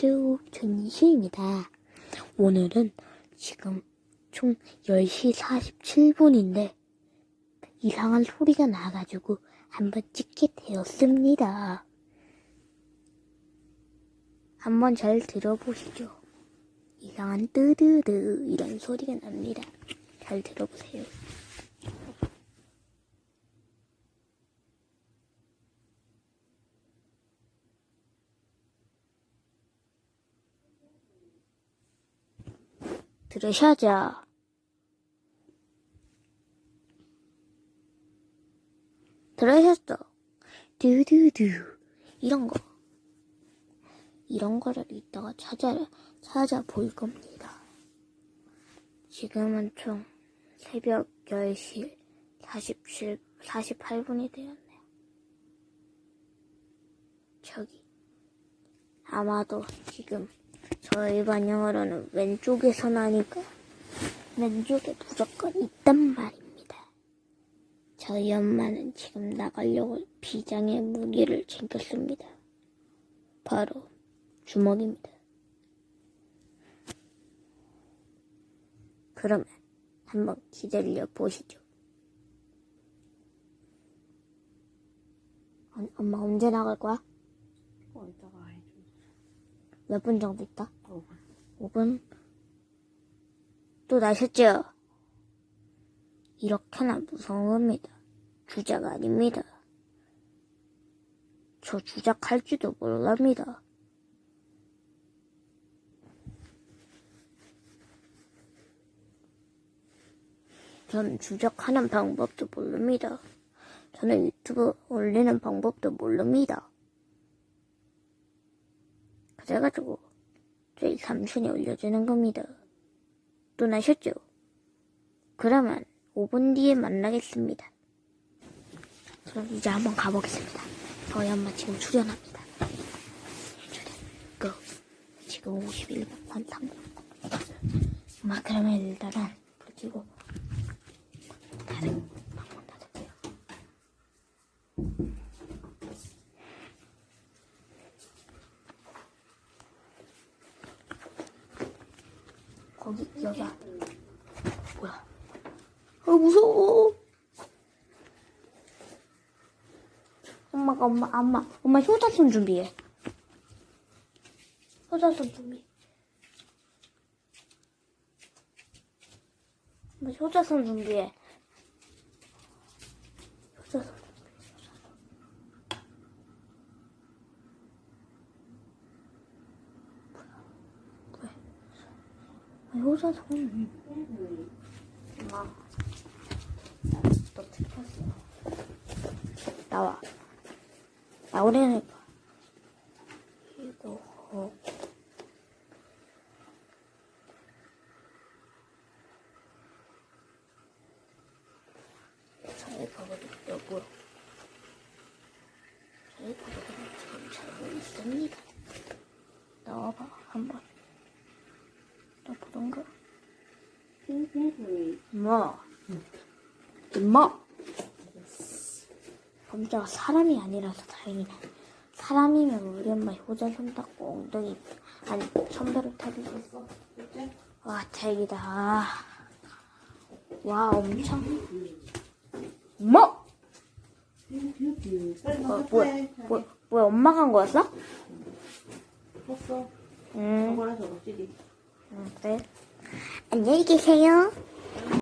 안녕하세요. 저는 이시입니다. 오늘은 지금 총 10시 47분인데 이상한 소리가 나가지고 한번 찍게 되었습니다. 한번 잘 들어보시죠. 이상한 뜨드드 이런 소리가 납니다. 잘 들어보세요. 들으셔죠. 들으셨죠? 두두두 이런 거를 이따가 찾아볼 겁니다. 지금은 총 새벽 10시 48분이 되었네요. 저기 아마도 지금 저희 반영으로는 왼쪽에서 나니까 왼쪽에 무조건 있단 말입니다. 저희 엄마는 지금 나가려고 비장의 무기를 챙겼습니다. 바로 주먹입니다. 그러면 한번 기다려 보시죠. 엄마 언제 나갈 거야? 이따가 해줘. 몇 분 정도 있다? 5분. 5분? 또 나셨죠? 이렇게나 무서운 겁니다. 주작 아닙니다. 저 주작할지도 몰랍니다. 저는 주작하는 방법도 모릅니다. 저는 유튜브 올리는 방법도 모릅니다. 그래가지고 저희 삼촌이 올려주는 겁니다. 또 나셨죠? 그러면 5분 뒤에 만나겠습니다. 그럼 이제 한번 가보겠습니다. 저희 엄마 지금 출연합니다. 출연, 고! 지금 51분 한 3분. 엄마 그러면 일단은 불 켜고 다른 방문 닫을게요. 여기야. 뭐야? 무서워. 엄마 효자손 준비해. 효자손 준비. 엄마 효자손 준비해. 효자손 준비. 효자손. 엄마, 너 들켰어. 나와. 나오래니까. 이거. 저희 가거든, 여보. 저희 가거든, 지금 잘못 있습니다. 나와봐, 한번. 나 보던가. 엄마. 범자가 사람이 아니라서 다행이다. 사람이면 우리 엄마 효자 손 닦고 엉덩이 아니 손발을 타주겠어. 와 다행이다. 와 엄청. 엄마. 뭐야 엄마가 한 거였어? 컸어. 응. 저거라서 어찌리. 그래. 안녕히 계세요.